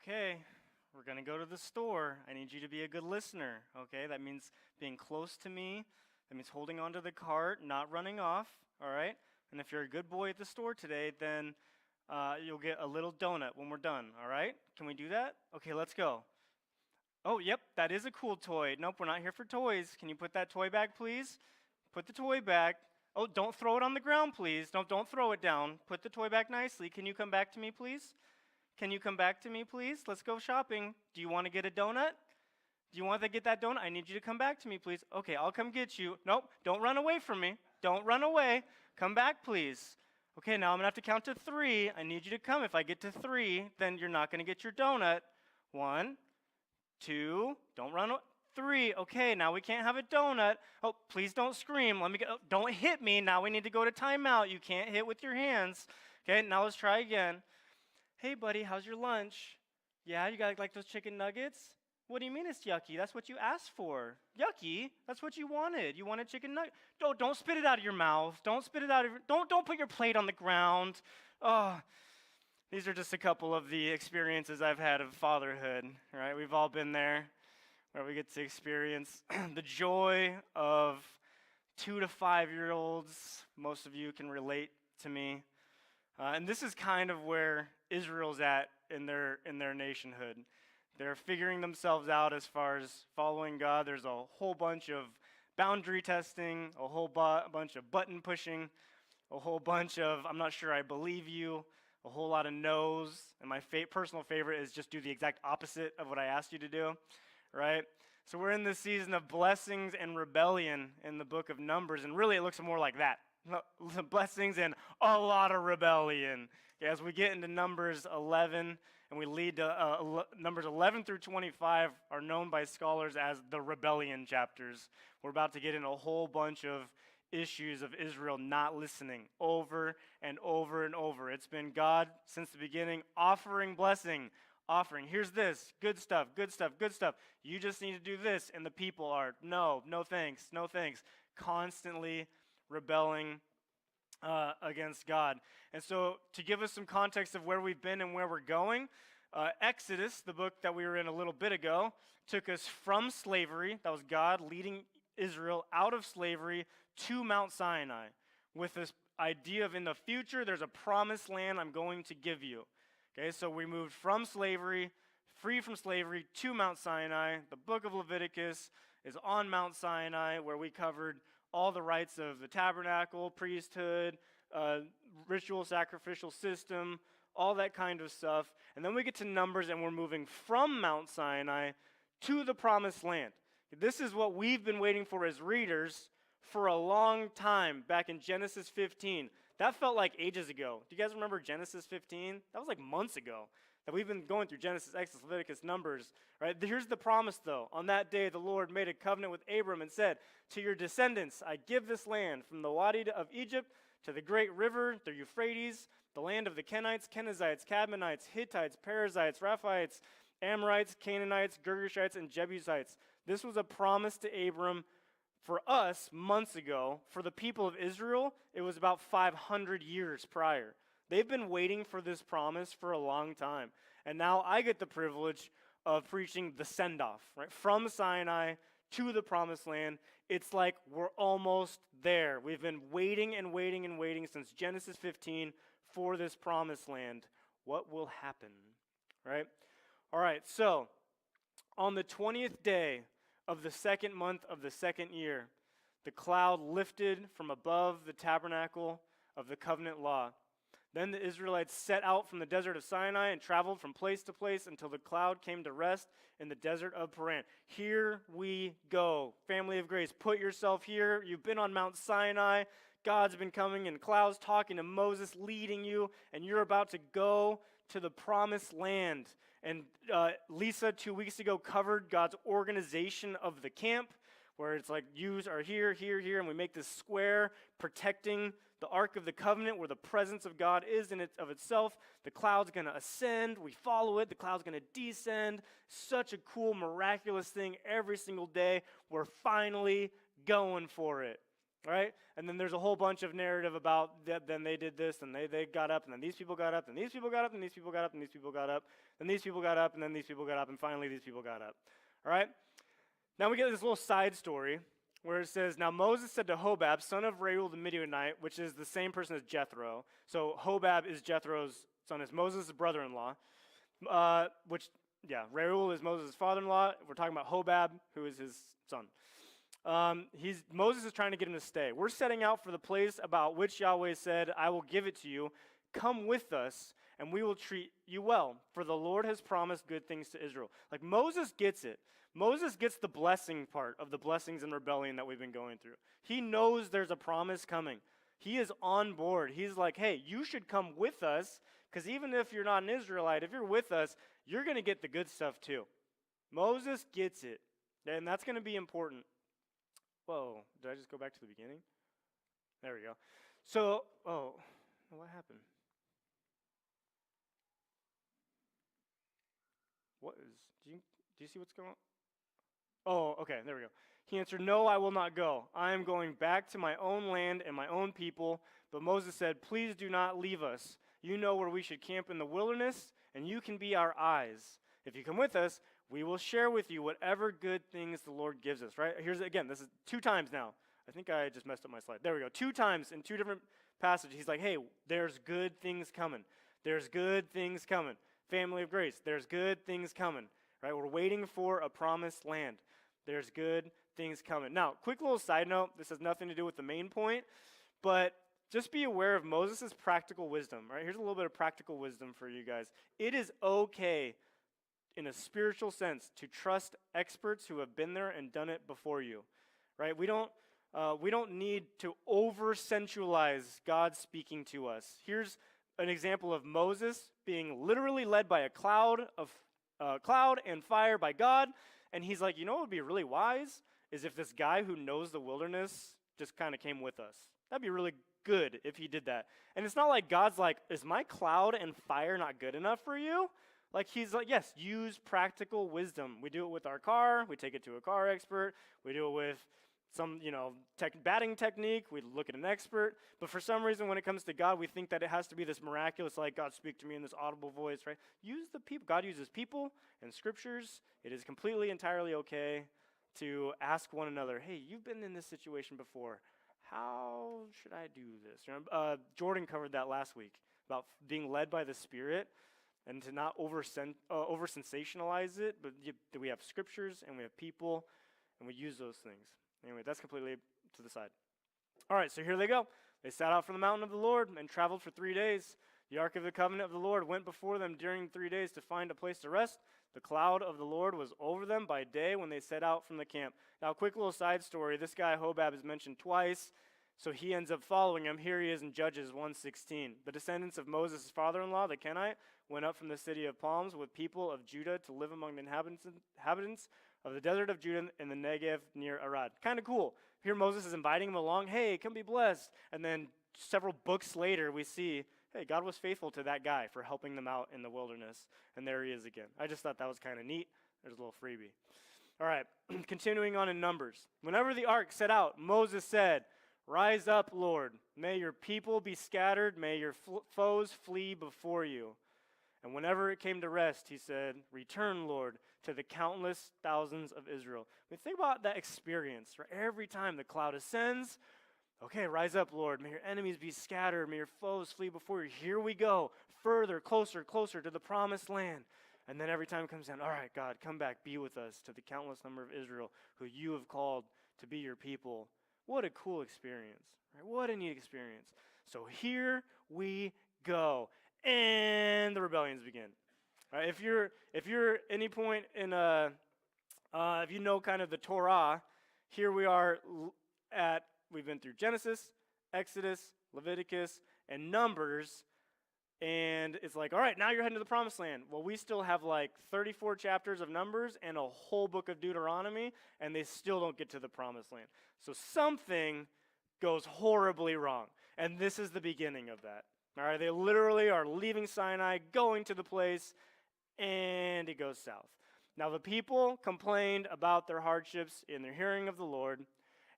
Okay, we're going to go to the store. I need you to be a good listener, okay? That means being close to me. That means holding onto the cart, not running off, all right? And if you're a good boy at the store today, then you'll get a little donut when we're done, all right? Can we do that? Okay, let's go. Oh, yep, that is a cool toy. Nope, we're not here for toys. Can you put that toy back, please? Put the toy back. Oh, don't throw it on the ground, please. Don't throw it down. Put the toy back nicely. Can you come back to me, please? Can you come back to me, please? Let's go shopping. Do you want to get a donut? Do you want to get that donut? I need you to come back to me, please. Okay, I'll come get you. Nope, don't run away from me. Don't run away. Come back, please. Okay, now I'm going to have to count to 3. I need you to come. If I get to 3, then you're not going to get your donut. 1, 2, don't run away. 3, okay, now we can't have a donut. Oh, please don't scream. Don't hit me. Now we need to go to timeout. You can't hit with your hands. Okay, now let's try again. Hey, buddy, how's your lunch? Yeah, you got like those chicken nuggets? What do you mean it's yucky? That's what you asked for. Yucky? That's what you wanted. You wanted chicken nuggets. Don't spit it out of your mouth. Don't spit it out of your, don't put your plate on the ground. Oh, these are just a couple of the experiences I've had of fatherhood, right? We've all been there where we get to experience the joy of 2 to 5-year-olds. Most of you can relate to me. And this is kind of where Israel's at in their nationhood. They're figuring themselves out as far as following God. There's a whole bunch of boundary testing, a whole bunch of button pushing, a whole bunch of I'm not sure I believe you, a whole lot of no's. And my personal favorite is just do the exact opposite of what I asked you to do, right? So we're in this season of blessings and rebellion in the book of Numbers, and really it looks more like that. Blessings and a lot of rebellion. Okay, as we get into Numbers 11 and we lead to Numbers 11 through 25 are known by scholars as the rebellion chapters. We're about to get into a whole bunch of issues of Israel not listening over and over and over. It's been God since the beginning offering blessing, offering. Here's this, good stuff, good stuff, good stuff. You just need to do this. And the people are, no thanks, no thanks. Constantly rebelling against God. And so to give us some context of where we've been and where we're going, Exodus, the book that we were in a little bit ago, took us from slavery, that was God leading Israel out of slavery to Mount Sinai with this idea of in the future there's a promised land I'm going to give you. Okay, so we moved from slavery, free from slavery, to Mount Sinai. The book of Leviticus is on Mount Sinai where we covered all the rites of the tabernacle, priesthood, ritual sacrificial system, all that kind of stuff. And then we get to Numbers and we're moving from Mount Sinai to the promised land. This is what we've been waiting for as readers for a long time back in Genesis 15. That felt like ages ago. Do you guys remember Genesis 15? That was like months ago that we've been going through Genesis, Exodus, Leviticus, Numbers, right? Here's the promise, though. On that day, the Lord made a covenant with Abram and said, to your descendants, I give this land from the Wadi of Egypt to the great river, the Euphrates, the land of the Kenites, Kenizzites, Cadmonites, Hittites, Perizzites, Rephaites, Amorites, Canaanites, Girgashites, and Jebusites. This was a promise to Abram for us months ago. For the people of Israel, it was about 500 years prior. They've been waiting for this promise for a long time. And now I get the privilege of preaching the send-off, right? From Sinai to the promised land. It's like we're almost there. We've been waiting and waiting and waiting since Genesis 15 for this promised land. What will happen, right? All right, so on the 20th day of the 2nd month of the 2nd year, the cloud lifted from above the tabernacle of the covenant law. Then the Israelites set out from the desert of Sinai and traveled from place to place until the cloud came to rest in the desert of Paran. Here we go. Family of grace, put yourself here. You've been on Mount Sinai. God's been coming in clouds, talking to Moses, leading you, and you're about to go to the promised land. And Lisa, 2 weeks ago, covered God's organization of the camp, where it's like yous are here, here, here, and we make this square protecting the Ark of the Covenant where the presence of God is in it of itself. The cloud's going to ascend. We follow it. The cloud's going to descend. Such a cool, miraculous thing every single day. We're finally going for it. right? And then there's a whole bunch of narrative about that. Then they did this, and they got up, and then these people got up, and these people got up, and these people got up, and these people got up, and these people got up, and then these people got up, and finally these people got up. All right? Now we get this little side story where it says, now Moses said to Hobab, son of Reuel the Midianite, which is the same person as Jethro. So Hobab is Jethro's son, is Moses' brother-in-law, Reuel is Moses' father-in-law. We're talking about Hobab, who is his son. Moses is trying to get him to stay. We're setting out for the place about which Yahweh said, I will give it to you. Come with us, and we will treat you well, for the Lord has promised good things to Israel. Like, Moses gets it. Moses gets the blessing part of the blessings and rebellion that we've been going through. He knows there's a promise coming. He is on board. He's like, hey, you should come with us, because even if you're not an Israelite, if you're with us, you're going to get the good stuff too. Moses gets it, and that's going to be important. Whoa, did I just go back to the beginning? There we go. So, what happened? Do you see what's going on? Oh, okay, there we go. He answered, no, I will not go. I am going back to my own land and my own people. But Moses said, please do not leave us. You know where we should camp in the wilderness, and you can be our eyes. If you come with us, we will share with you whatever good things the Lord gives us, right? Here's again, this is 2 times now. I think I just messed up my slide. There we go. 2 times in 2 different passages. He's like, hey, there's good things coming. There's good things coming. Family of grace, there's good things coming, right? We're waiting for a promised land. There's good things coming. Now, quick little side note. This has nothing to do with the main point, but just be aware of Moses' practical wisdom, right? Here's a little bit of practical wisdom for you guys. It is okay, in a spiritual sense, to trust experts who have been there and done it before you, right? We don't need to over-sensualize God speaking to us. Here's an example of Moses being literally led by a cloud and fire by God, and he's like, you know what would be really wise is if this guy who knows the wilderness just kind of came with us. That'd be really good if he did that. And it's not like God's like, is my cloud and fire not good enough for you? Like, he's like, yes, use practical wisdom. We do it with our car. We take it to a car expert. We do it with some, batting technique. We look at an expert. But for some reason, when it comes to God, we think that it has to be this miraculous, like, God speak to me in this audible voice, right? Use the people. God uses people and scriptures. It is completely, entirely okay to ask one another, hey, you've been in this situation before. How should I do this? Jordan covered that last week about being led by the Spirit and to not over-sensationalize it, but we have scriptures and we have people and we use those things. Anyway, that's completely to the side. All right, so here they go. They set out from the mountain of the Lord and traveled for 3 days. The ark of the covenant of the Lord went before them during 3 days to find a place to rest. The cloud of the Lord was over them by day when they set out from the camp. Now, quick little side story. This guy, Hobab, is mentioned twice, so he ends up following him. Here he is in Judges 1:16. The descendants of Moses' father-in-law, the Kenite, went up from the city of palms with people of Judah to live among the inhabitants of the desert of Judah in the Negev near Arad. Kind of cool. Here Moses is inviting him along. Hey, come be blessed. And then several books later, we see, hey, God was faithful to that guy for helping them out in the wilderness. And there he is again. I just thought that was kind of neat. There's a little freebie. All right, continuing on in Numbers. Whenever the ark set out, Moses said, rise up, Lord. May your people be scattered. May your foes flee before you. And whenever it came to rest, he said, return, Lord, to the countless thousands of Israel. I mean, think about that experience, right? Every time the cloud ascends, okay, rise up, Lord. May your enemies be scattered. May your foes flee before you. Here we go, further, closer to the promised land. And then every time it comes down, all right, God, come back, be with us to the countless number of Israel who you have called to be your people. What a cool experience, right? What a neat experience. So here we go. And the rebellions begin. All right, if you're any point in if you know kind of the Torah, here we are we've been through Genesis, Exodus, Leviticus, and Numbers, and it's like, all right, now you're heading to the promised land. Well, we still have like 34 chapters of Numbers and a whole book of Deuteronomy, and they still don't get to the promised land. So something goes horribly wrong, and this is the beginning of that. All right, they literally are leaving Sinai, going to the place, and it goes south. Now, the people complained about their hardships in their hearing of the Lord,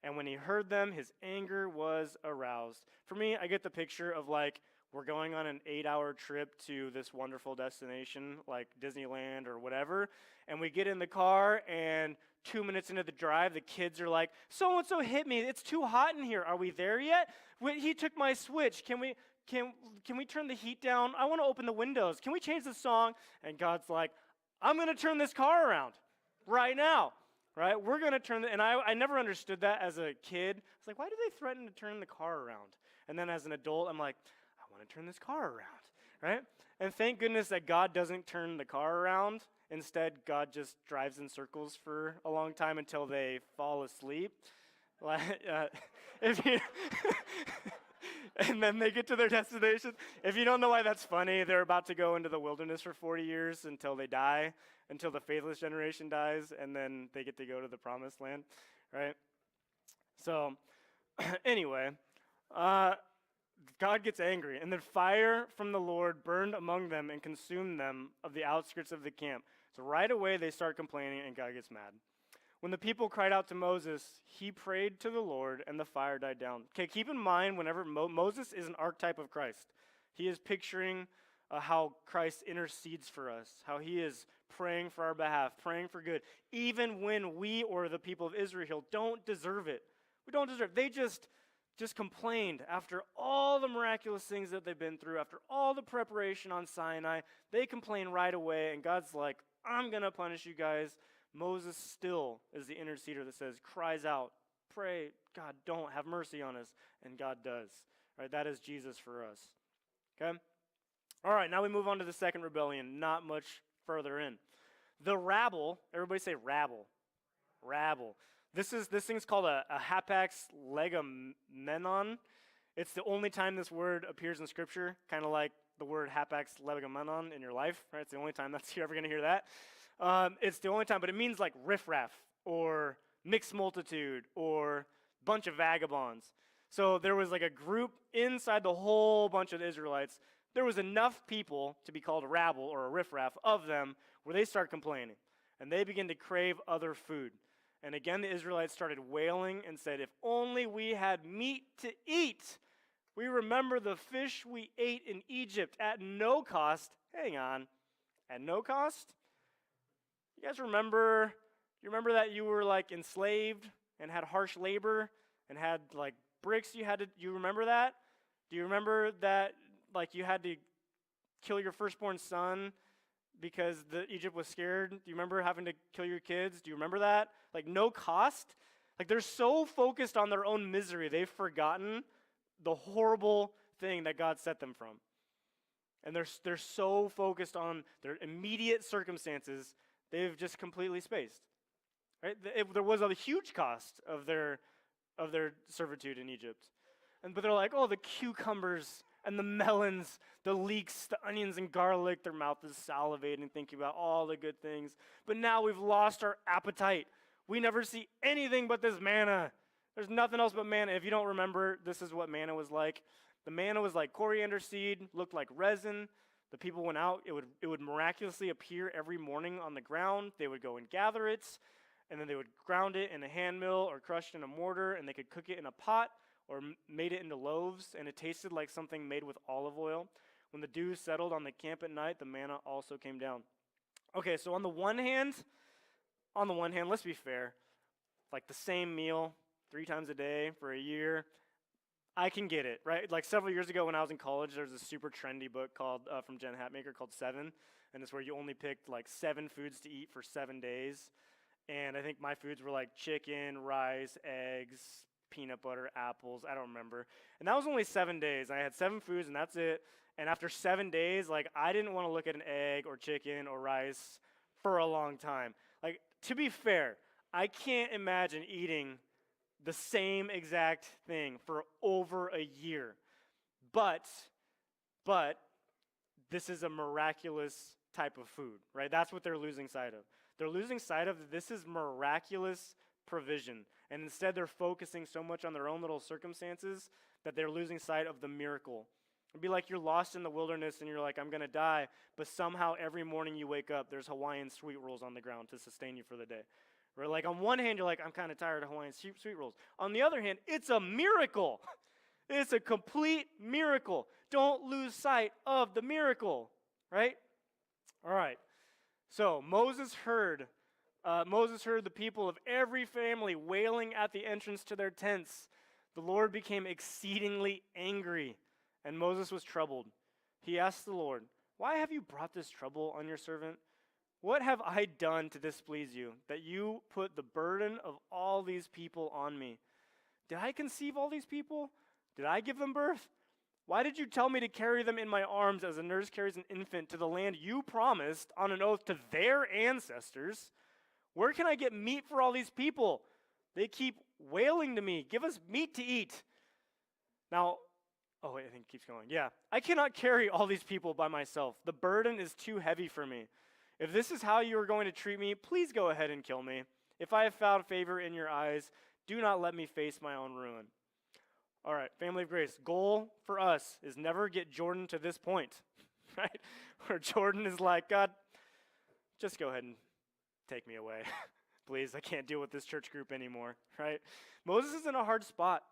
And when he heard them, his anger was aroused. For me, I get the picture of like, we're going on an 8-hour trip to this wonderful destination, like Disneyland or whatever, and we get in the car, and 2 minutes into the drive, the kids are like, so-and-so hit me. It's too hot in here. Are we there yet? He took my switch. Can we turn the heat down? I want to open the windows. Can we change the song? And God's like, I'm going to turn this car around right now. Right? We're going to turn and I never understood that as a kid. It's like, why do they threaten to turn the car around? And then as an adult, I'm like, I want to turn this car around. Right? And thank goodness that God doesn't turn the car around. Instead, God just drives in circles for a long time until they fall asleep. If you and then they get to their destination. If you don't know why that's funny, they're about to go into the wilderness for 40 years until they die, until the faithless generation dies, and then they get to go to the promised land, right? So, anyway, God gets angry, and then fire from the Lord burned among them and consumed them of the outskirts of the camp. So right away they start complaining, and God gets mad. When the people cried out to Moses, he prayed to the Lord, and the fire died down. Okay, keep in mind, whenever Moses is an archetype of Christ. He is picturing how Christ intercedes for us, how he is praying for our behalf, praying for good, even when we or the people of Israel don't deserve it. We don't deserve it. They just complained after all the miraculous things that they've been through, after all the preparation on Sinai. They complain right away, and God's like, I'm going to punish you guys. Moses still is the interceder that says, cries out, pray, God, don't have mercy on us. And God does. Right? That is Jesus for us. Okay? All right, now we move on to the second rebellion, not much further in. The rabble, everybody say rabble. Rabble. This thing's called a hapax legomenon. It's the only time this word appears in Scripture, kind of like the word hapax legomenon in your life. Right? It's the only time you're ever going to hear that. It's the only time, but it means like riffraff or mixed multitude or bunch of vagabonds. So there was like a group inside the whole bunch of the Israelites. There was enough people to be called a rabble or a riffraff of them where they start complaining. And they begin to crave other food. And again, the Israelites started wailing and said, if only we had meat to eat. We remember the fish we ate in Egypt at no cost. Hang on. At no cost? You guys remember, you that you were like enslaved and had harsh labor and had like bricks you remember that? Do you remember that like you had to kill your firstborn son because Egypt was scared? Do you remember having to kill your kids? Do you remember that? Like no cost? Like they're so focused on their own misery, they've forgotten the horrible thing that God set them from. And they're so focused on their immediate circumstances, they've just completely spaced. Right? There was a huge cost of their servitude in Egypt. But they're like, oh, the cucumbers and the melons, the leeks, the onions and garlic, their mouth is salivating thinking about all the good things. But now we've lost our appetite. We never see anything but this manna. There's nothing else but manna. If you don't remember, this is what manna was like. The manna was like coriander seed, looked like resin. The people went out. It would miraculously appear every morning on the ground. They would go and gather it, and then they would ground it in a hand mill or crush it in a mortar, and they could cook it in a pot or made it into loaves, and it tasted like something made with olive oil. When the dew settled on the camp at night, the manna also came down. Okay, so on the one hand, let's be fair. Like the same meal 3 times a day for a year, I can get it, right? Like several years ago when I was in college, there was a super trendy book called from Jen Hatmaker called 7, and it's where you only picked like 7 foods to eat for 7 days. And I think my foods were like chicken, rice, eggs, peanut butter, apples, I don't remember. And that was only 7 days. I had 7 foods and that's it. And after 7 days, like I didn't want to look at an egg or chicken or rice for a long time. Like to be fair, I can't imagine eating the same exact thing for over a year. But this is a miraculous type of food, right? That's what they're losing sight of. They're losing sight of this is miraculous provision. And instead they're focusing so much on their own little circumstances that they're losing sight of the miracle. It'd be like you're lost in the wilderness and you're like, I'm going to die. But somehow every morning you wake up, there's Hawaiian sweet rolls on the ground to sustain you for the day. Or like on one hand, you're like, I'm kind of tired of Hawaiian sweet rolls. On the other hand, it's a miracle. It's a complete miracle. Don't lose sight of the miracle, right? All right. So Moses heard the people of every family wailing at the entrance to their tents. The Lord became exceedingly angry, and Moses was troubled. He asked the Lord, "Why have you brought this trouble on your servant? What have I done to displease you, that you put the burden of all these people on me? Did I conceive all these people? Did I give them birth? Why did you tell me to carry them in my arms as a nurse carries an infant to the land you promised on an oath to their ancestors? Where can I get meat for all these people? They keep wailing to me, 'Give us meat to eat.' Now," oh wait, I think it keeps going. "Yeah, I cannot carry all these people by myself. The burden is too heavy for me. If this is how you are going to treat me, please go ahead and kill me. If I have found favor in your eyes, do not let me face my own ruin." All right, family of grace, goal for us is never get Jordan to this point, right? Where Jordan is like, "God, just go ahead and take me away. Please, I can't deal with this church group anymore," right? Moses is in a hard spot,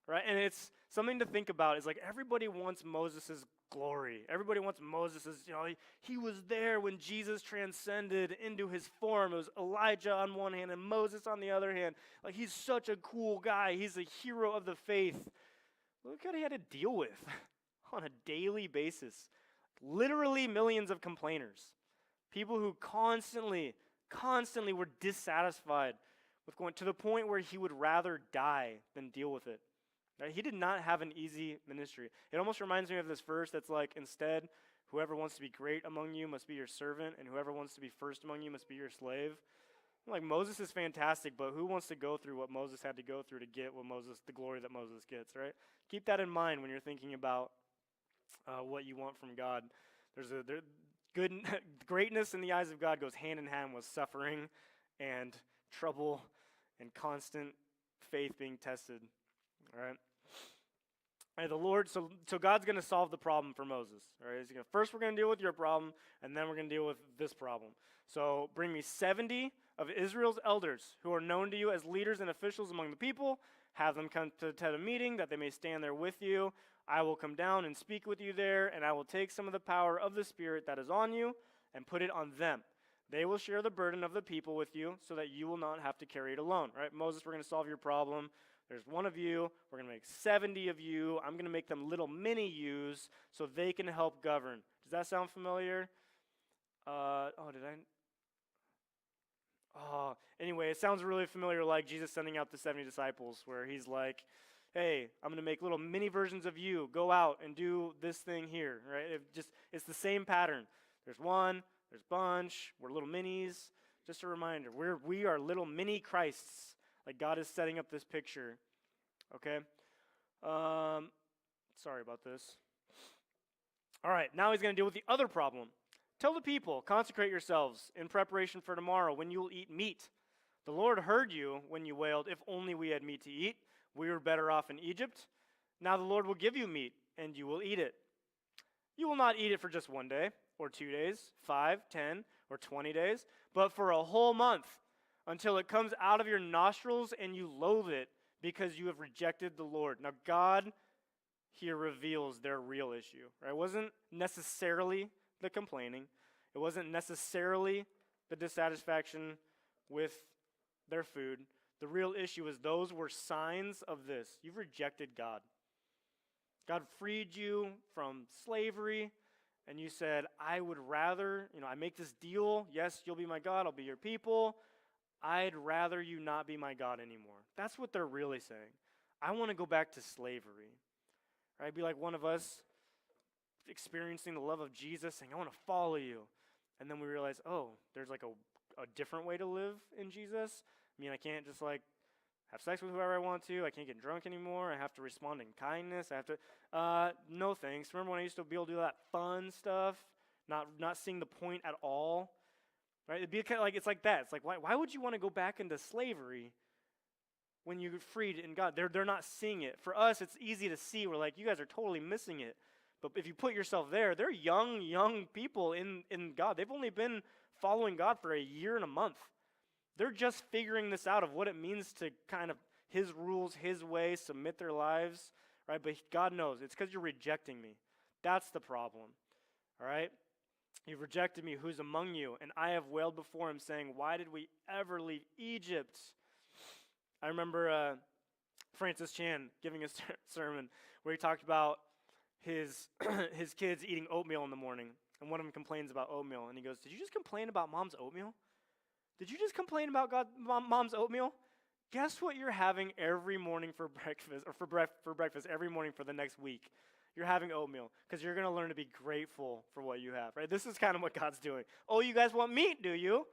right? And it's something to think about. Is like everybody wants Moses' glory. Everybody wants Moses', he was there when Jesus transcended into his form. It was Elijah on one hand and Moses on the other hand. Like, he's such a cool guy. He's a hero of the faith. Look what he had to deal with on a daily basis. Literally millions of complainers. People who constantly were dissatisfied with going to the point where he would rather die than deal with it. Right? He did not have an easy ministry. It almost reminds me of this verse that's like, instead, whoever wants to be great among you must be your servant, and whoever wants to be first among you must be your slave. Like, Moses is fantastic, but who wants to go through what Moses had to go through to get the glory that Moses gets, right? Keep that in mind when you're thinking about what you want from God. Greatness in the eyes of God goes hand in hand with suffering and trouble and constant faith being tested. All right. And the Lord, so God's going to solve the problem for Moses. All right. First, we're going to deal with your problem, and then we're going to deal with this problem. So bring me 70 of Israel's elders who are known to you as leaders and officials among the people. Have them come to a meeting that they may stand there with you. I will come down and speak with you there, and I will take some of the power of the Spirit that is on you and put it on them. They will share the burden of the people with you so that you will not have to carry it alone. Right? Moses, we're going to solve your problem. There's one of you. We're going to make 70 of you. I'm going to make them little mini yous so they can help govern. Does that sound familiar? Anyway, it sounds really familiar, like Jesus sending out the 70 disciples, where he's like, "Hey, I'm going to make little mini versions of you. Go out and do this thing here," right? It's the same pattern. There's one, there's bunch, we're little minis. Just a reminder, we are little mini Christs. Like, God is setting up this picture, okay? Sorry about this. All right, now he's going to deal with the other problem. Tell the people, consecrate yourselves in preparation for tomorrow when you will eat meat. The Lord heard you when you wailed, "If only we had meat to eat. We were better off in Egypt." Now the Lord will give you meat, and you will eat it. You will not eat it for just 1 day, or 2 days, 5, 10, or 20 days, but for a whole month, until it comes out of your nostrils and you loathe it because you have rejected the Lord. Now, God here reveals their real issue. Right? It wasn't necessarily the complaining. It wasn't necessarily the dissatisfaction with their food. The real issue is those were signs of this. You've rejected God. God freed you from slavery, and you said, "I would rather, I make this deal. Yes, you'll be my God. I'll be your people. I'd rather you not be my God anymore." That's what they're really saying. I want to go back to slavery. Right? Be like one of us experiencing the love of Jesus, saying, "I want to follow you." And then we realize, there's like a different way to live in Jesus. I can't just like have sex with whoever I want to. I can't get drunk anymore. I have to respond in kindness. I have to, no thanks. Remember when I used to be able to do that fun stuff? Not seeing the point at all. Right? It'd be kind of like, it's like that. It's like, why would you want to go back into slavery when you're freed in God? They're not seeing it. For us, it's easy to see. We're like, you guys are totally missing it. But if you put yourself there, they're young people in God. They've only been following God for a year and a month. They're just figuring this out of what it means to kind of his rules, his way, submit their lives, right? But God knows. It's because you're rejecting me. That's the problem, all right? You've rejected me, who's among you, and I have wailed before him, saying, why did we ever leave Egypt? I remember Francis Chan giving a sermon where he talked about his his kids eating oatmeal in the morning, and one of them complains about oatmeal, and he goes, did you just complain about mom's oatmeal? Did you just complain about mom's oatmeal? Guess what you're having every morning for breakfast, or for breakfast every morning for the next week? You're having oatmeal because you're going to learn to be grateful for what you have, right? This is kind of what God's doing. Oh, you guys want meat, do you?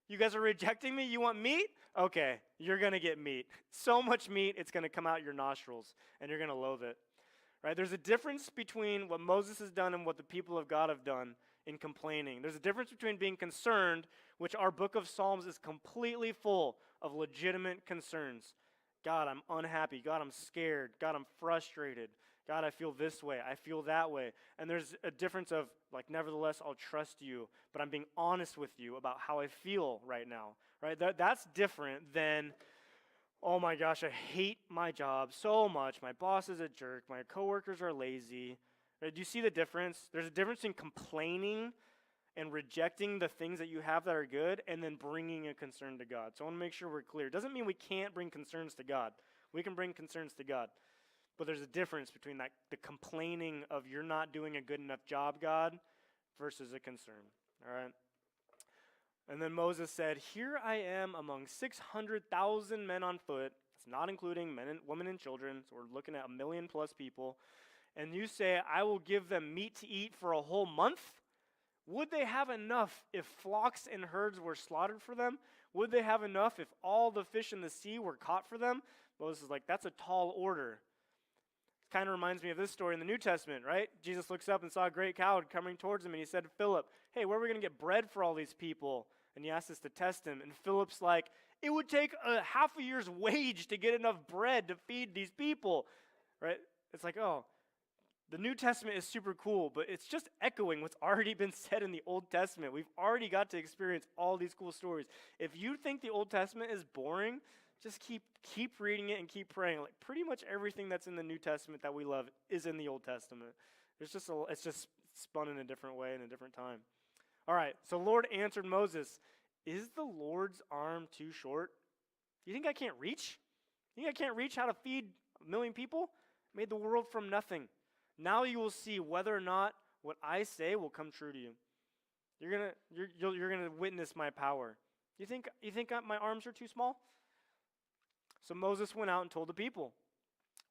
You guys are rejecting me? You want meat? Okay, you're going to get meat. So much meat, it's going to come out your nostrils, and you're going to loathe it, right? There's a difference between what Moses has done and what the people of God have done in complaining. There's a difference between being concerned, which our book of Psalms is completely full of legitimate concerns. God, I'm unhappy. God, I'm scared. God, I'm frustrated. God, I feel this way. I feel that way. And there's a difference of, like, nevertheless, I'll trust you, but I'm being honest with you about how I feel right now, right? That's different than, oh my gosh, I hate my job so much. My boss is a jerk. My coworkers are lazy. Right? Do you see the difference? There's a difference in complaining and rejecting the things that you have that are good and then bringing a concern to God. So I want to make sure we're clear. It doesn't mean we can't bring concerns to God. We can bring concerns to God. But there's a difference between that, the complaining of you're not doing a good enough job, God, versus a concern. All right? And then Moses said, here I am among 600,000 men on foot. It's not including men and women and children. So we're looking at 1 million plus people. And you say, I will give them meat to eat for a whole month? Would they have enough if flocks and herds were slaughtered for them? Would they have enough if all the fish in the sea were caught for them? Moses is like, that's a tall order. It kind of reminds me of this story in the New Testament, right? Jesus looks up and saw a great crowd coming towards him, and he said to Philip, hey, where are we going to get bread for all these people? And he asked us to test him. And Philip's like, it would take a half a year's wage to get enough bread to feed these people, right? It's like, oh, the New Testament is super cool, but it's just echoing what's already been said in the Old Testament. We've already got to experience all these cool stories. If you think the Old Testament is boring, just keep reading it and keep praying. Like pretty much everything that's in the New Testament that we love is in the Old Testament. It's just spun in a different way in a different time. All right, so Lord answered Moses, is the Lord's arm too short? You think I can't reach? You think I can't reach how to feed 1 million people? Made the world from nothing. Now you will see whether or not what I say will come true to you. You're gonna witness my power. You think my arms are too small? So Moses went out and told the people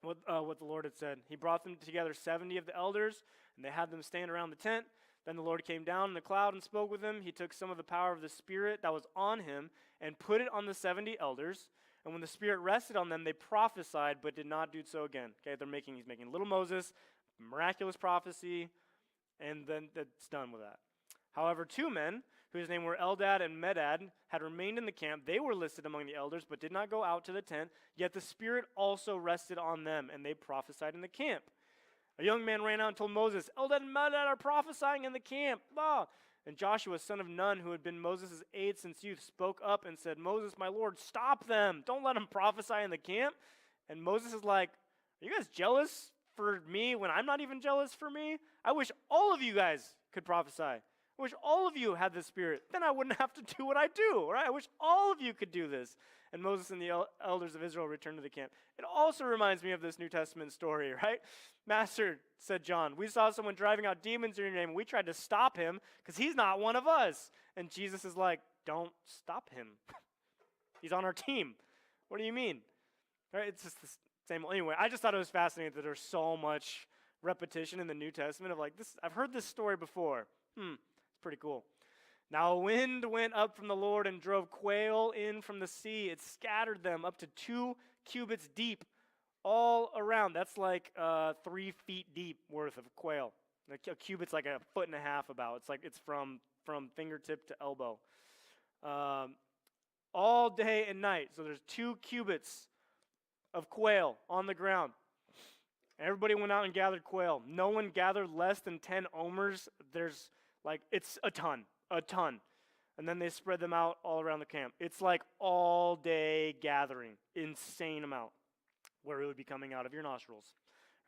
what the Lord had said. He brought them together 70 of the elders, and they had them stand around the tent. Then the Lord came down in the cloud and spoke with them. He took some of the power of the Spirit that was on him and put it on the 70 elders. And when the Spirit rested on them, they prophesied, but did not do so again. Okay, he's making little Moses, miraculous prophecy, and then that's done with that. However, 2 men, whose name were Eldad and Medad, had remained in the camp. They were listed among the elders, but did not go out to the tent. Yet the Spirit also rested on them, and they prophesied in the camp. A young man ran out and told Moses, Eldad and Medad are prophesying in the camp. Ah. And Joshua, son of Nun, who had been Moses' aide since youth, spoke up and said, Moses, my Lord, stop them. Don't let them prophesy in the camp. And Moses is like, are you guys jealous for me when I'm not even jealous for me? I wish all of you guys could prophesy. I wish all of you had the Spirit. Then I wouldn't have to do what I do, right? I wish all of you could do this. And Moses and the elders of Israel returned to the camp. It also reminds me of this New Testament story, right? Master, said John, we saw someone driving out demons in your name, and we tried to stop him because he's not one of us. And Jesus is like, don't stop him. He's on our team. What do you mean? Right? It's just the same. Anyway, I just thought it was fascinating that there's so much repetition in the New Testament of like this. I've heard this story before. It's pretty cool. Now a wind went up from the Lord and drove quail in from the sea. It scattered them up to 2 cubits deep all around. That's like 3 feet deep worth of quail. A cubit's like 1.5 foot about. It's from fingertip to elbow. All day and night. So there's 2 cubits of quail on the ground. Everybody went out and gathered quail. No one gathered less than 10 omers. It's a ton. and then they spread them out all around the camp. It's like all day gathering, insane amount, where it would be coming out of your nostrils.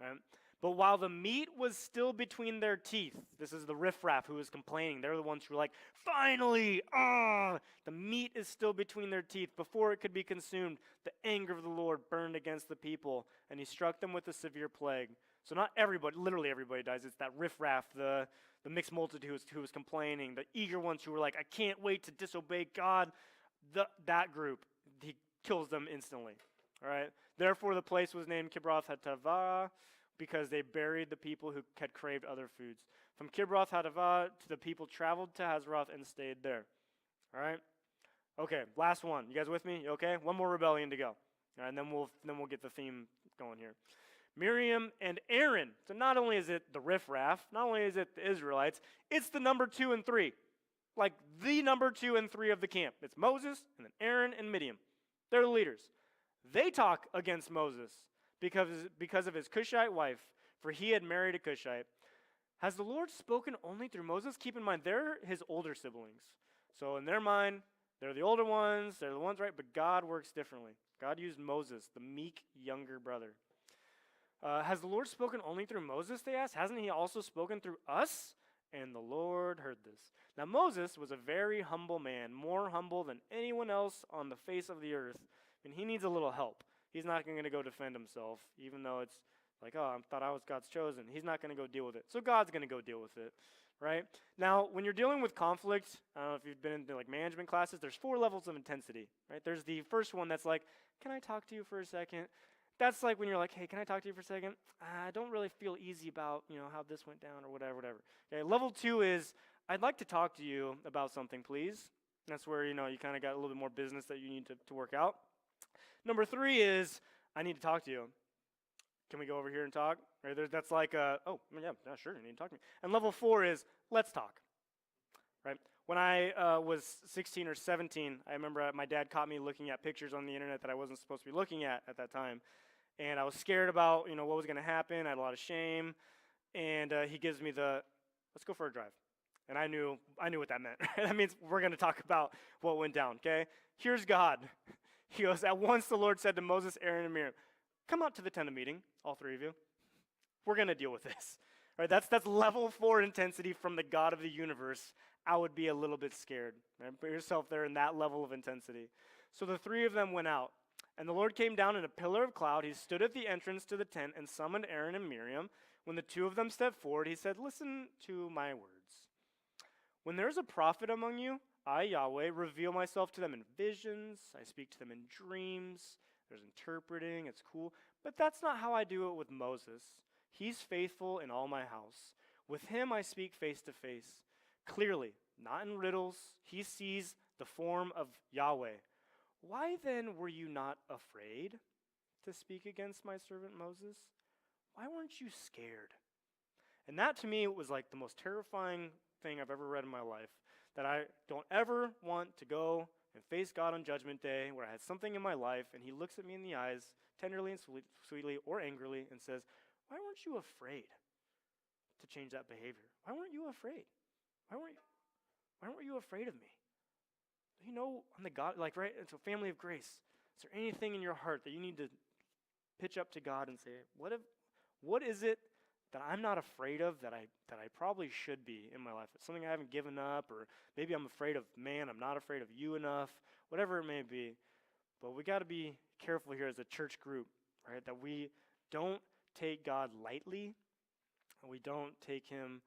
Right? But while the meat was still between their teeth, this is the riffraff who was complaining. They're the ones who were like, finally, the meat is still between their teeth. Before it could be consumed, the anger of the Lord burned against the people, and he struck them with a severe plague. So not everybody, literally everybody dies. It's that riffraff, the mixed multitude who was complaining, the eager ones who were like, I can't wait to disobey God. That group, he kills them instantly. All right. Therefore, the place was named Kibroth Hattaavah, because they buried the people who had craved other foods. From Kibroth Hattaavah, the people traveled to Hazeroth and stayed there. All right. Okay. Last one. You guys with me? You okay? One more rebellion to go. All right, and then we'll get the theme going here. Miriam and Aaron. So not only is it the riffraff, not only is it the Israelites, it's the number 2 and 3. Like the number 2 and 3 of the camp. It's Moses and then Aaron and Miriam. They're the leaders. They talk against Moses because of his Cushite wife, for he had married a Cushite. Has the Lord spoken only through Moses? Keep in mind, they're his older siblings. So in their mind, they're the older ones, they're the ones, right? But God works differently. God used Moses, the meek younger brother. Has the Lord spoken only through Moses, they asked? Hasn't he also spoken through us? And the Lord heard this. Now Moses was a very humble man, more humble than anyone else on the face of the earth. And he needs a little help. He's not going to go defend himself, even though it's like, oh, I thought I was God's chosen. He's not going to go deal with it. So God's going to go deal with it, right? Now, when you're dealing with conflict, I don't know if you've been in like management classes, there's 4 levels of intensity, right? There's the first one that's like, can I talk to you for a second? That's like when you're like, hey, can I talk to you for a second? I don't really feel easy about, how this went down or whatever. Okay, level 2 is, I'd like to talk to you about something, please. That's where, you kind of got a little bit more business that you need to work out. Number 3 is, I need to talk to you. Can we go over here and talk? Right, that's like, sure, you need to talk to me. And level 4 is, let's talk. Right? When I was 16 or 17, I remember my dad caught me looking at pictures on the internet that I wasn't supposed to be looking at that time. And I was scared about, what was going to happen. I had a lot of shame. And he gives me let's go for a drive. And I knew what that meant. That means we're going to talk about what went down, okay? Here's God. He goes, at once the Lord said to Moses, Aaron, and Miriam, come out to the tent of meeting, all 3 of you. We're going to deal with this. All right, that's level 4 intensity from the God of the universe. I would be a little bit scared. Right? Put yourself there in that level of intensity. So the 3 of them went out. And the Lord came down in a pillar of cloud. He stood at the entrance to the tent and summoned Aaron and Miriam. When the 2 of them stepped forward, he said, listen to my words. When there is a prophet among you, I, Yahweh, reveal myself to them in visions. I speak to them in dreams. There's interpreting. It's cool. But that's not how I do it with Moses. He's faithful in all my house. With him I speak face to face, clearly, not in riddles. He sees the form of Yahweh. Why then were you not afraid to speak against my servant Moses? Why weren't you scared? And that to me was like the most terrifying thing I've ever read in my life. That I don't ever want to go and face God on Judgment Day where I had something in my life and he looks at me in the eyes tenderly and sweetly or angrily and says, why weren't you afraid to change that behavior? Why weren't you afraid? Why weren't you afraid of me? On the God, like, right, it's a family of grace. Is there anything in your heart that you need to pitch up to God and say, what is it that I'm not afraid of that I probably should be in my life? It's something I haven't given up, or maybe I'm afraid of man, I'm not afraid of you enough, whatever it may be. But we got to be careful here as a church group, right, that we don't take God lightly, and we don't take him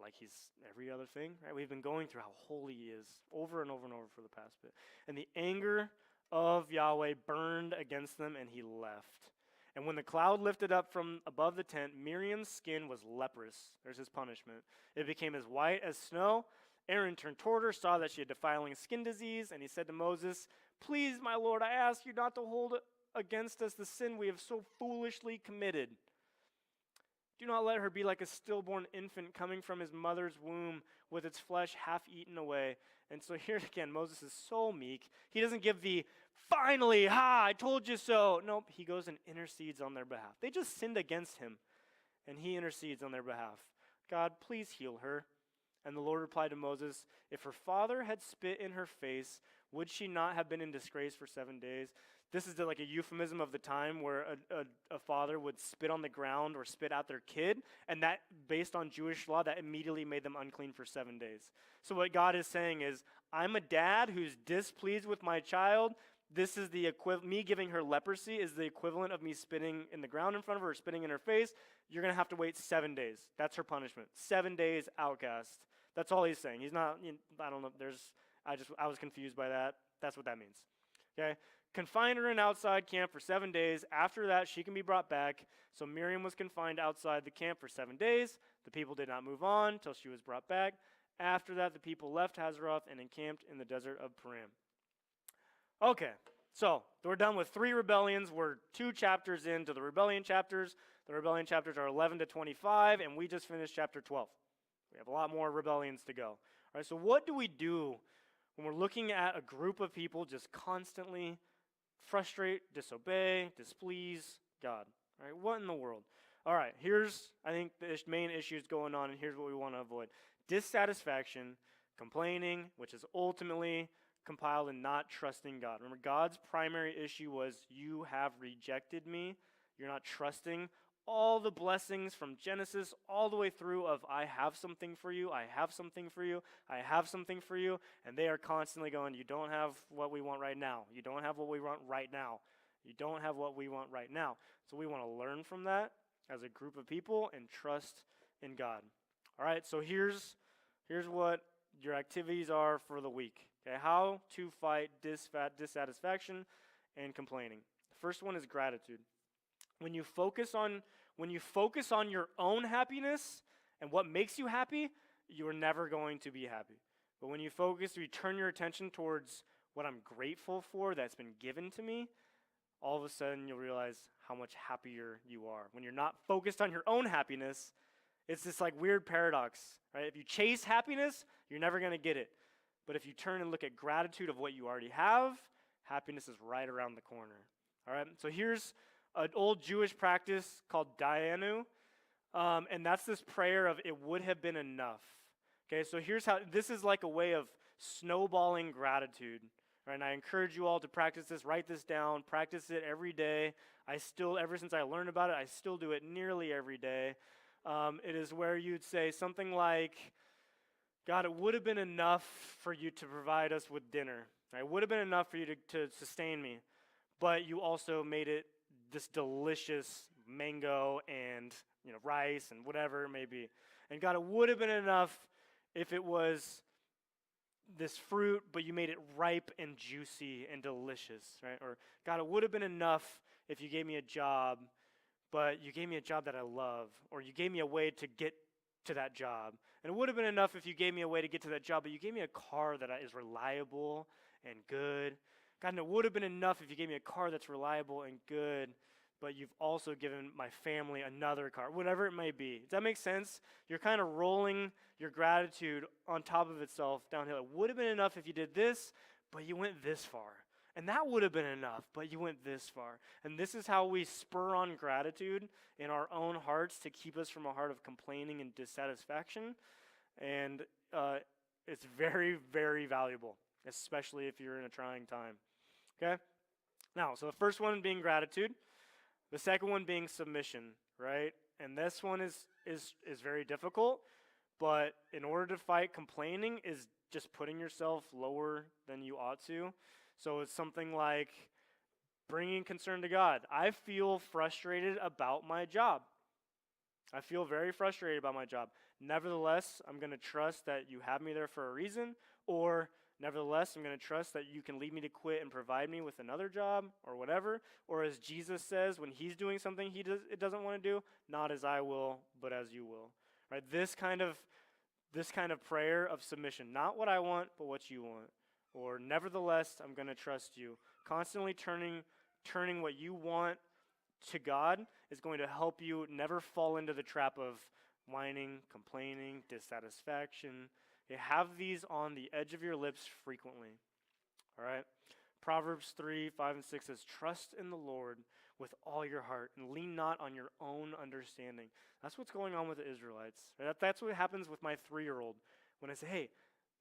like he's every other thing, right? We've been going through how holy he is over and over and over for the past bit. And the anger of Yahweh burned against them, and he left. And when the cloud lifted up from above the tent, Miriam's skin was leprous. There's his punishment. It became as white as snow. Aaron turned toward her, saw that she had defiling skin disease, and he said to Moses, please, my Lord, I ask you not to hold against us the sin we have so foolishly committed. Do not let her be like a stillborn infant coming from his mother's womb with its flesh half eaten away. And so here again, Moses is so meek. He doesn't give the, finally, I told you so. Nope, he goes and intercedes on their behalf. They just sinned against him, and he intercedes on their behalf. God, please heal her. And the Lord replied to Moses, if her father had spit in her face, would she not have been in disgrace for 7 days? This is like a euphemism of the time where a father would spit on the ground or spit out their kid, and that, based on Jewish law, that immediately made them unclean for 7 days. So what God is saying is, I'm a dad who's displeased with my child. This is the me giving her leprosy is the equivalent of me spitting in the ground in front of her or spitting in her face. You're going to have to wait 7 days. That's her punishment. 7 days outcast. That's all he's saying. He's not, I don't know, I was confused by that. That's what that means. Okay? Confine her in outside camp for 7 days. After that, she can be brought back. So Miriam was confined outside the camp for 7 days. The people did not move on until she was brought back. After that, the people left Hazeroth and encamped in the desert of Paran. Okay, so we're done with 3 rebellions. We're 2 chapters into the rebellion chapters. The rebellion chapters are 11 to 25, and we just finished chapter 12. We have a lot more rebellions to go. All right, so what do we do when we're looking at a group of people just constantly frustrate, disobey, displease God? All right, what in the world? All right, here's, I think, the main issues going on, and here's what we want to avoid. Dissatisfaction, complaining, which is ultimately compiled in not trusting God. Remember, God's primary issue was, you have rejected me. You're not trusting all the blessings from Genesis all the way through of, I have something for you, I have something for you, I have something for you, and they are constantly going, you don't have what we want right now. You don't have what we want right now. You don't have what we want right now. So we want to learn from that as a group of people and trust in God. All right, so here's what your activities are for the week. Okay, how to fight dissatisfaction and complaining. The first one is gratitude. When you focus on your own happiness and what makes you happy, you are never going to be happy. But when you turn your attention towards what I'm grateful for that's been given to me, all of a sudden you'll realize how much happier you are. When you're not focused on your own happiness, it's this like weird paradox, right? If you chase happiness, you're never going to get it. But if you turn and look at gratitude of what you already have, happiness is right around the corner. All right, so here's an old Jewish practice called Dayenu, and that's this prayer of it would have been enough. Okay, so here's how, this is like a way of snowballing gratitude. Right, and I encourage you all to practice this, write this down, practice it every day. Ever since I learned about it, I still do it nearly every day. It is where you'd say something like, God, it would have been enough for you to provide us with dinner. Right? It would have been enough for you to sustain me, but you also made it this delicious mango and rice and whatever it may be. And God, it would have been enough if it was this fruit, but you made it ripe and juicy and delicious, right? Or God, it would have been enough if you gave me a job, but you gave me a job that I love, or you gave me a way to get to that job. And it would have been enough if you gave me a way to get to that job, but you gave me a car that is reliable and good. God, and it would have been enough if you gave me a car that's reliable and good, but you've also given my family another car, whatever it may be. Does that make sense? You're kind of rolling your gratitude on top of itself downhill. It would have been enough if you did this, but you went this far. And that would have been enough, but you went this far. And this is how we spur on gratitude in our own hearts to keep us from a heart of complaining and dissatisfaction. And it's very, very valuable, especially if you're in a trying time. Okay? Now, so the first one being gratitude. The second one being submission, right? And this one is very difficult, but in order to fight complaining is just putting yourself lower than you ought to. So it's something like bringing concern to God. I feel frustrated about my job. I feel very frustrated about my job. Nevertheless, I'm going to trust that you have me there for a reason, or nevertheless, I'm going to trust that you can lead me to quit and provide me with another job or whatever. Or as Jesus says, when he's doing something it doesn't want to do, not as I will, but as you will. Right? This kind of prayer of submission, not what I want, but what you want. Or nevertheless, I'm going to trust you. Constantly turning what you want to God is going to help you never fall into the trap of whining, complaining, dissatisfaction. You have these on the edge of your lips frequently. All right? Proverbs 3:5-6 says, trust in the Lord with all your heart and lean not on your own understanding. That's what's going on with the Israelites. That's what happens with my 3-year-old. When I say, hey,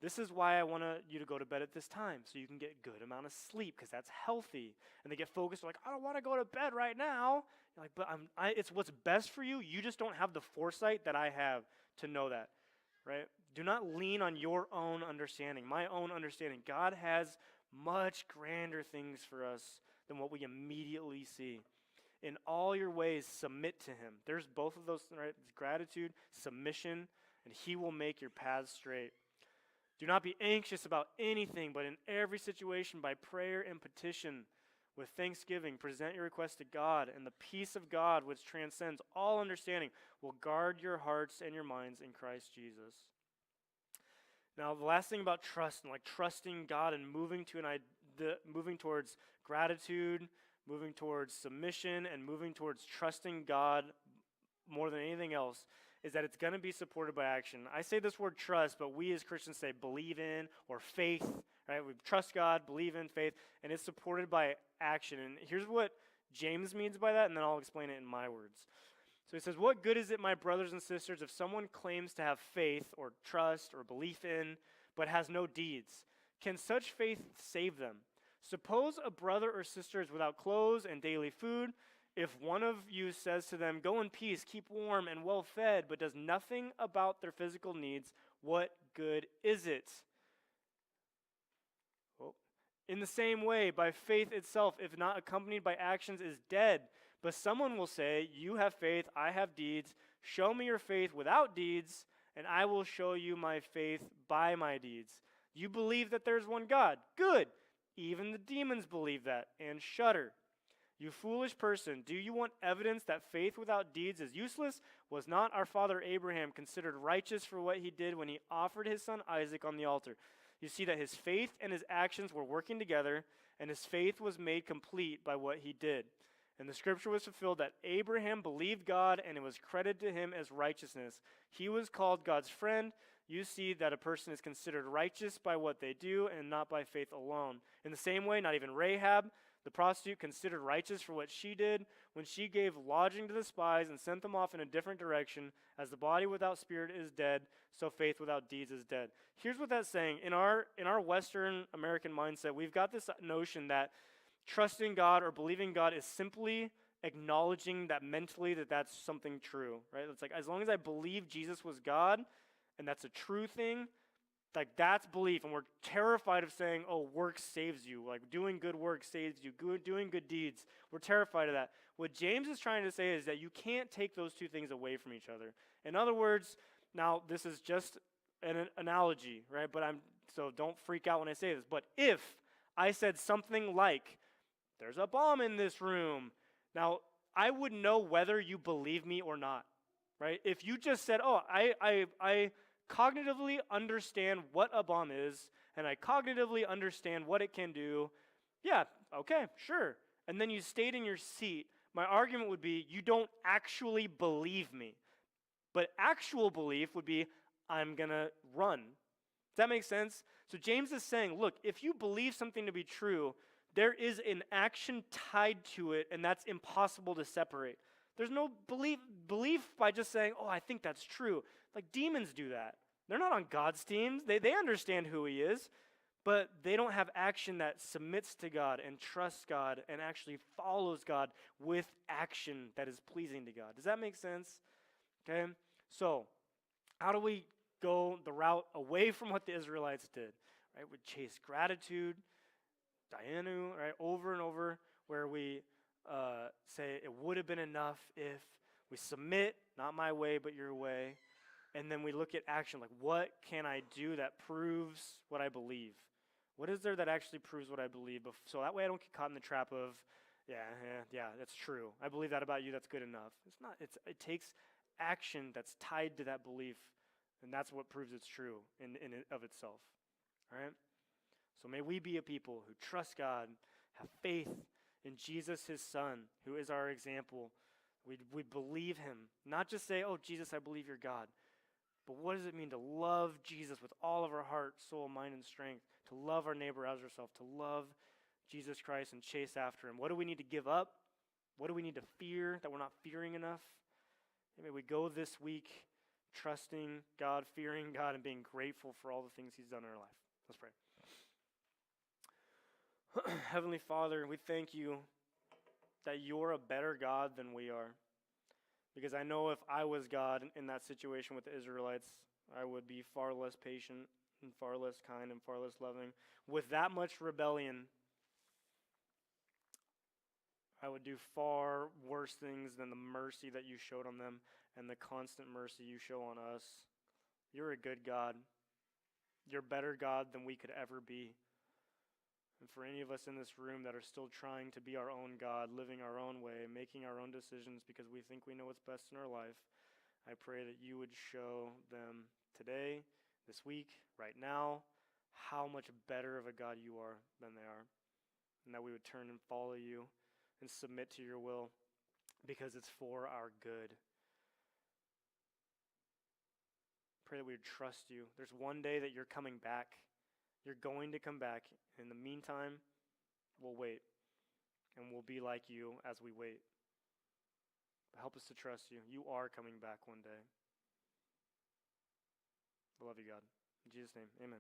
this is why I want you to go to bed at this time, so you can get a good amount of sleep, because that's healthy. And they get focused, like, I don't want to go to bed right now. You're like, but it's what's best for you. You just don't have the foresight that I have to know that, right? Do not lean on your own understanding, my own understanding. God has much grander things for us than what we immediately see. In all your ways, submit to him. There's both of those, right? Gratitude, submission, and he will make your paths straight. Do not be anxious about anything, but in every situation, by prayer and petition, with thanksgiving, present your request to God, and the peace of God, which transcends all understanding, will guard your hearts and your minds in Christ Jesus. Now, the last thing about trust, and like trusting God and moving towards gratitude, moving towards submission, and moving towards trusting God more than anything else, is that it's going to be supported by action. I say this word trust, but we as Christians say believe in or faith, right? We trust God, believe in, faith, and it's supported by action. And here's what James means by that, and then I'll explain it in my words. So he says, what good is it, my brothers and sisters, if someone claims to have faith or trust or belief in, but has no deeds? Can such faith save them? Suppose a brother or sister is without clothes and daily food. If one of you says to them, go in peace, keep warm and well fed, but does nothing about their physical needs, what good is it? Well, in the same way, by faith itself, if not accompanied by actions, is dead. But someone will say, you have faith, I have deeds. Show me your faith without deeds, and I will show you my faith by my deeds. You believe that there's one God. Good. Even the demons believe that and shudder. You foolish person, do you want evidence that faith without deeds is useless? Was not our father Abraham considered righteous for what he did when he offered his son Isaac on the altar? You see that his faith and his actions were working together, and his faith was made complete by what he did. And the scripture was fulfilled that Abraham believed God, and it was credited to him as righteousness. He was called God's friend. You see that a person is considered righteous by what they do and not by faith alone. In the same way, not even Rahab, the prostitute, considered righteous for what she did when she gave lodging to the spies and sent them off in a different direction. As the body without spirit is dead, so faith without deeds is dead. Here's what that's saying. In our Western American mindset, we've got this notion that trusting God or believing God is simply acknowledging that mentally that's something true, right? It's like, as long as I believe Jesus was God, and that's a true thing, like that's belief. And we're terrified of saying, oh, work saves you. Like doing good work saves you. Doing good deeds. We're terrified of that. What James is trying to say is that you can't take those two things away from each other. In other words, now this is just an analogy, right? So don't freak out when I say this. But if I said something like, there's a bomb in this room, now I would know whether you believe me or not, right? If you just said, oh, I cognitively understand what a bomb is, and I cognitively understand what it can do, yeah, okay, sure. And then you stayed in your seat, my argument would be, you don't actually believe me. But actual belief would be, I'm going to run. Does that make sense? So James is saying, look, if you believe something to be true, there is an action tied to it, and that's impossible to separate. There's no belief by just saying, oh, I think that's true. Like demons do that. They're not on God's teams. They understand who he is, but they don't have action that submits to God and trusts God and actually follows God with action that is pleasing to God. Does that make sense? Okay? So, how do we go the route away from what the Israelites did? Right? We chase gratitude, Dayenu, right, over and over, where we say it would have been enough if we submit, not my way, but your way. And then we look at action, like what can I do that proves what I believe? What is there that actually proves what I believe? So that way I don't get caught in the trap of, yeah, that's true. I believe that about you, that's good enough. It's not. It takes action that's tied to that belief, and that's what proves it's true in of itself. All right? So may we be a people who trust God, have faith in Jesus, his son, who is our example. We believe him. Not just say, oh, Jesus, I believe you're God. But what does it mean to love Jesus with all of our heart, soul, mind, and strength? To love our neighbor as ourselves, to love Jesus Christ and chase after him. What do we need to give up? What do we need to fear that we're not fearing enough? And may we go this week trusting God, fearing God, and being grateful for all the things he's done in our life. Let's pray. Heavenly Father, we thank you that you're a better God than we are. Because I know if I was God in that situation with the Israelites, I would be far less patient and far less kind and far less loving. With that much rebellion, I would do far worse things than the mercy that you showed on them and the constant mercy you show on us. You're a good God. You're a better God than we could ever be. And for any of us in this room that are still trying to be our own God, living our own way, making our own decisions because we think we know what's best in our life, I pray that you would show them today, this week, right now, how much better of a God you are than they are. And that we would turn and follow you and submit to your will because it's for our good. Pray that we would trust you. There's one day that you're coming back. You're going to come back. In the meantime, we'll wait. And we'll be like you as we wait. Help us to trust you. You are coming back one day. I love you, God. In Jesus' name, amen.